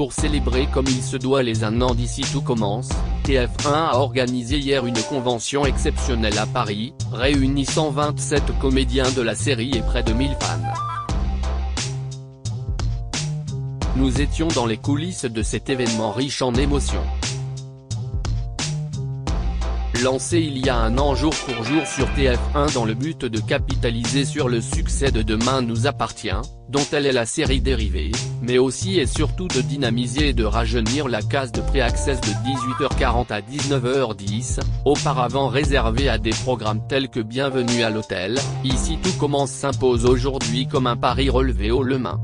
Pour célébrer comme il se doit les 1 an d'ici tout commence, TF1 a organisé hier une convention exceptionnelle à Paris, réunissant 27 comédiens de la série et près de 1000 fans. Nous étions dans les coulisses de cet événement riche en émotions. Lancé il y a 1 an jour pour jour sur TF1 dans le but de capitaliser sur le succès de Demain nous appartient, dont elle est la série dérivée, mais aussi et surtout de dynamiser et de rajeunir la case de pré-access de 18h40 à 19h10, auparavant réservée à des programmes tels que Bienvenue à l'hôtel, Ici tout commence s'impose aujourd'hui comme un pari relevé haut le main.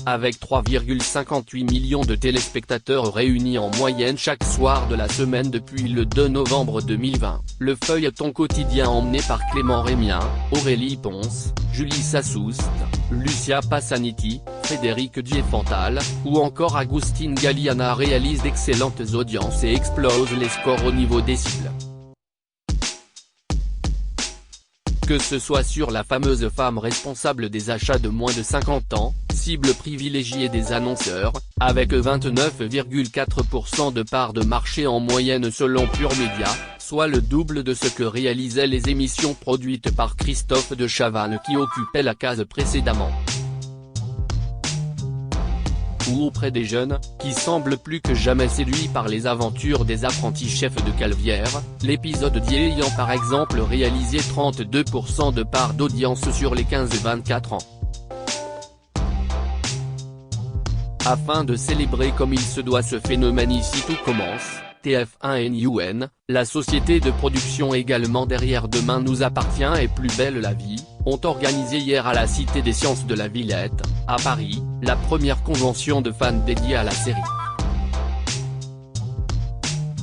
Avec 3,58 millions de téléspectateurs réunis en moyenne chaque soir de la semaine depuis le 2 novembre 2020, le feuilleton quotidien emmené par Clément Rémien, Aurélie Ponce, Julie Sassoust, Lucia Passaniti, Frédéric Diefenthal, ou encore Agustin Galliana réalise d'excellentes audiences et explose les scores au niveau des cibles. Que ce soit sur la fameuse femme responsable des achats de moins de 50 ans, cible privilégiée des annonceurs, avec 29,4% de part de marché en moyenne selon Pure Média, soit le double de ce que réalisaient les émissions produites par Christophe de Chavannes qui occupait la case précédemment. Ou auprès des jeunes, qui semblent plus que jamais séduits par les aventures des apprentis chefs de Calvière, l'épisode d'hier ayant par exemple réalisé 32% de part d'audience sur les 15-24 ans. Afin de célébrer comme il se doit ce phénomène Ici tout commence, TF1 et Newen, la société de production également derrière Demain nous appartient et Plus belle la vie, ont organisé hier à la Cité des Sciences de la Villette, à Paris, la première convention de fans dédiée à la série.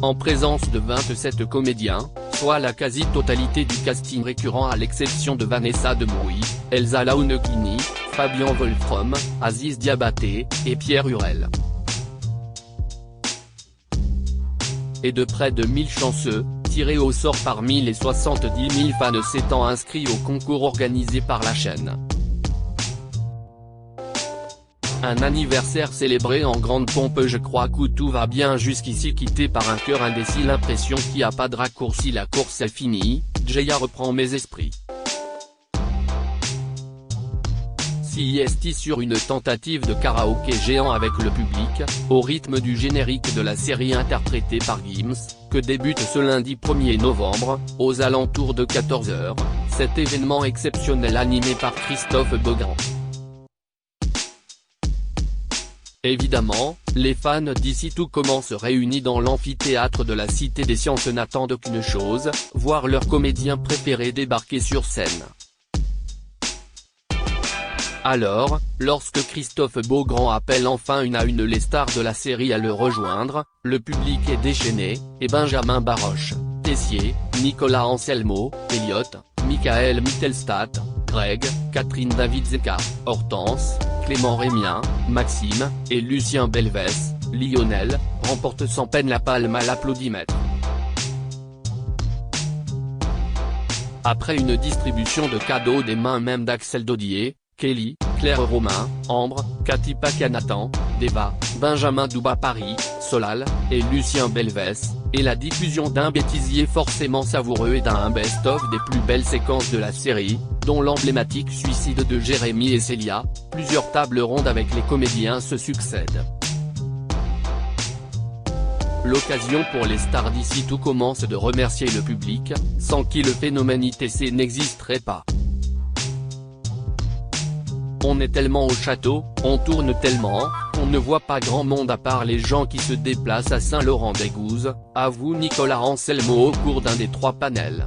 En présence de 27 comédiens, soit la quasi-totalité du casting récurrent à l'exception de Vanessa Demouy, Elsa Launechini, Fabien Wolfram, Aziz Diabaté, et Pierre Hurel. Et de près de 1000 chanceux, tirés au sort parmi les 70 000 fans s'étant inscrits au concours organisé par la chaîne. Un anniversaire célébré en grande pompe. Je crois que tout va bien jusqu'ici. Quitté par un cœur indécis, l'impression qu'il n'y a pas de raccourci, la course est finie, Jaya reprend mes esprits. CIST sur une tentative de karaoké géant avec le public, au rythme du générique de la série interprétée par Gims, que débute ce lundi 1er novembre, aux alentours de 14h, cet événement exceptionnel animé par Christophe Beaugrand. Évidemment, les fans d'Ici tout commence réunis dans l'amphithéâtre de la Cité des Sciences n'attendent qu'une chose, voir leur comédien préféré débarquer sur scène. Alors, lorsque Christophe Beaugrand appelle enfin une à une les stars de la série à le rejoindre, le public est déchaîné, et Benjamin Baroche, Tessier, Nicolas Anselmo, Elliot, Michael Mittelstadt, Greg, Catherine Davidzeka, Hortense, Clément Rémien, Maxime, et Lucien Belvès, Lionel, remportent sans peine la palme à l'applaudimètre. Après une distribution de cadeaux des mains même d'Axel Dodier, Kelly, Claire Romain, Ambre, Cathy Pacanatan, Deva, Benjamin Douba Paris, Solal, et Lucien Belvès, et la diffusion d'un bêtisier forcément savoureux et d'un best-of des plus belles séquences de la série, dont l'emblématique suicide de Jérémy et Célia, plusieurs tables rondes avec les comédiens se succèdent. L'occasion pour les stars d'Ici tout commence de remercier le public, sans qui le phénomène ITC n'existerait pas. On est tellement au château, on tourne tellement, qu'on ne voit pas grand monde à part les gens qui se déplacent à Saint-Laurent-des-Gouzes, avoue Nicolas Anselmo au cours d'un des 3 panels.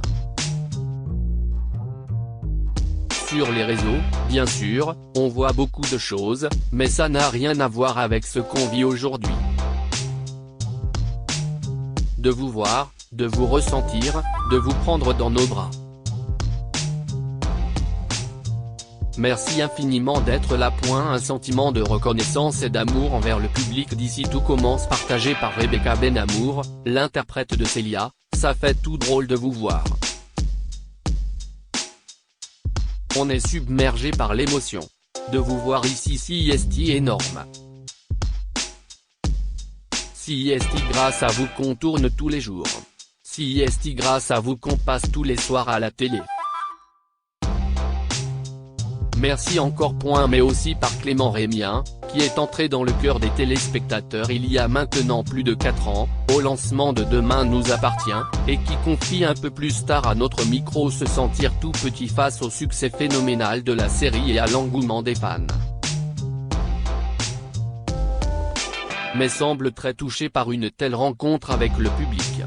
Sur les réseaux, bien sûr, on voit beaucoup de choses, mais ça n'a rien à voir avec ce qu'on vit aujourd'hui. De vous voir, de vous ressentir, de vous prendre dans nos bras. Merci infiniment d'être là. Un sentiment de reconnaissance et d'amour envers le public d'Ici tout commence partagé par Rebecca Benamour, l'interprète de Célia, ça fait tout drôle de vous voir. On est submergé par l'émotion. de vous voir ici. CIST énorme. CIST grâce à vous qu'on tourne tous les jours. CIST grâce à vous qu'on passe tous les soirs à la télé. Merci encore. Mais aussi par Clément Rémien, qui est entré dans le cœur des téléspectateurs il y a maintenant plus de 4 ans, au lancement de Demain nous appartient, et qui confie un peu plus tard à notre micro se sentir tout petit face au succès phénoménal de la série et à l'engouement des fans. Mais semble très touché par une telle rencontre avec le public.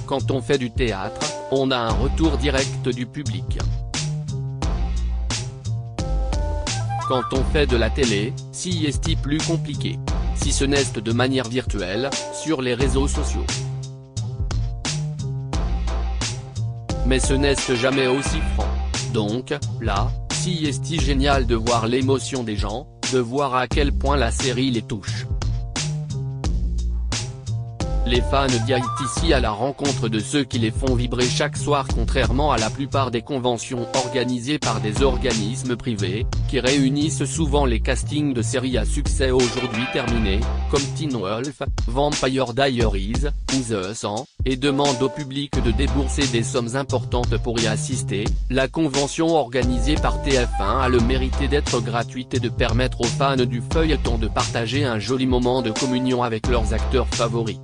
Quand on fait du théâtre, on a un retour direct du public. Quand on fait de la télé, CIST plus compliqué. Si ce n'est de manière virtuelle, sur les réseaux sociaux. Mais ce n'est jamais aussi franc. Donc, là, CIST génial de voir l'émotion des gens, de voir à quel point la série les touche. Les fans d'IT ici à la rencontre de ceux qui les font vibrer chaque soir, contrairement à la plupart des conventions organisées par des organismes privés, qui réunissent souvent les castings de séries à succès aujourd'hui terminés, comme Teen Wolf, Vampire Diaries, ou The 100, et demandent au public de débourser des sommes importantes pour y assister. La convention organisée par TF1 a le mérite d'être gratuite et de permettre aux fans du feuilleton de partager un joli moment de communion avec leurs acteurs favoris.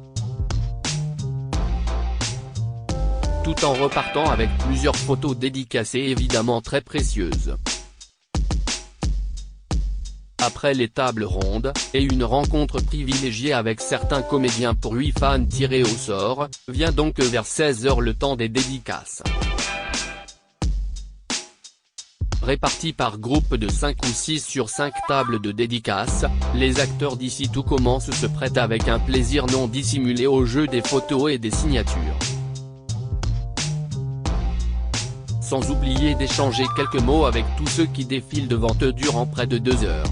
Tout en repartant avec plusieurs photos dédicacées évidemment très précieuses. Après les tables rondes, et une rencontre privilégiée avec certains comédiens pour 8 fans tirés au sort, vient donc vers 16 h le temps des dédicaces. Répartis par groupe de 5 ou 6 sur 5 tables de dédicaces, les acteurs d'ici tout commence se prêtent avec un plaisir non dissimulé au jeu des photos et des signatures. Sans oublier d'échanger quelques mots avec tous ceux qui défilent devant eux durant près de 2 heures.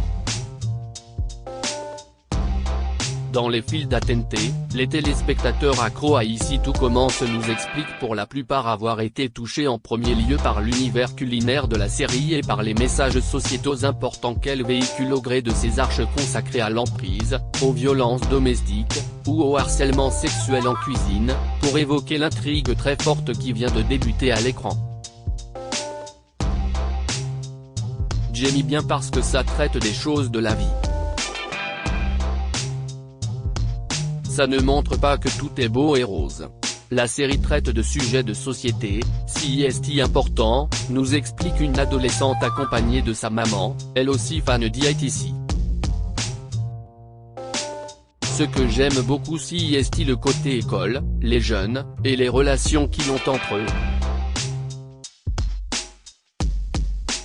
Dans les files d'attente, les téléspectateurs accros à Ici Tout Commence nous expliquent pour la plupart avoir été touchés en premier lieu par l'univers culinaire de la série et par les messages sociétaux importants qu'elle véhicule au gré de ses arches consacrées à l'emprise, aux violences domestiques, ou au harcèlement sexuel en cuisine, pour évoquer l'intrigue très forte qui vient de débuter à l'écran. J'aime bien parce que ça traite des choses de la vie. Ça ne montre pas que tout est beau et rose. La série traite de sujets de société, CIST important, nous explique une adolescente accompagnée de sa maman, elle aussi fan d'ITC. Ce que j'aime beaucoup CIST le côté école, les jeunes, et les relations qu'ils ont entre eux.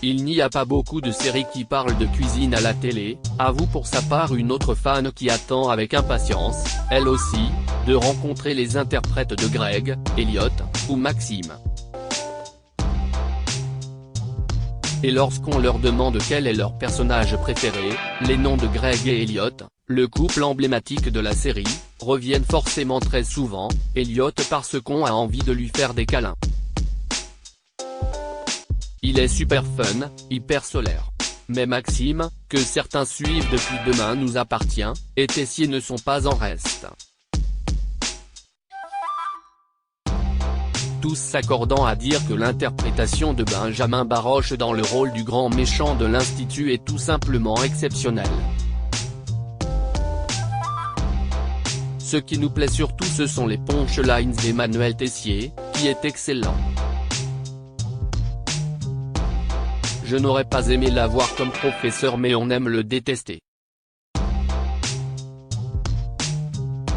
Il n'y a pas beaucoup de séries qui parlent de cuisine à la télé, avoue pour sa part une autre fan qui attend avec impatience, elle aussi, de rencontrer les interprètes de Greg, Elliot, ou Maxime. Et lorsqu'on leur demande quel est leur personnage préféré, les noms de Greg et Elliot, le couple emblématique de la série, reviennent forcément très souvent, Elliot parce qu'on a envie de lui faire des câlins. Il est super fun, hyper solaire. Mais Maxime, que certains suivent depuis Demain nous appartient, et Tessier ne sont pas en reste. Tous s'accordant à dire que l'interprétation de Benjamin Baroche dans le rôle du grand méchant de l'Institut est tout simplement exceptionnelle. Ce qui nous plaît surtout ce sont les punchlines d'Emmanuel Tessier, qui est excellent. Je n'aurais pas aimé l'avoir comme professeur mais on aime le détester.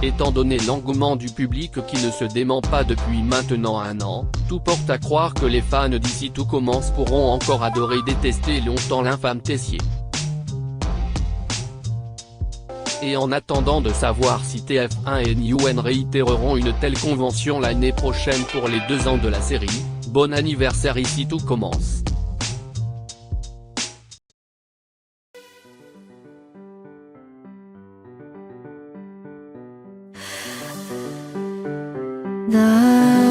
Étant donné l'engouement du public qui ne se dément pas depuis maintenant 1 an, tout porte à croire que les fans d'Ici Tout Commence pourront encore adorer détester longtemps l'infâme Tessier. Et en attendant de savoir si TF1 et Newen réitéreront une telle convention l'année prochaine pour les 2 ans de la série, bon anniversaire Ici Tout Commence. 나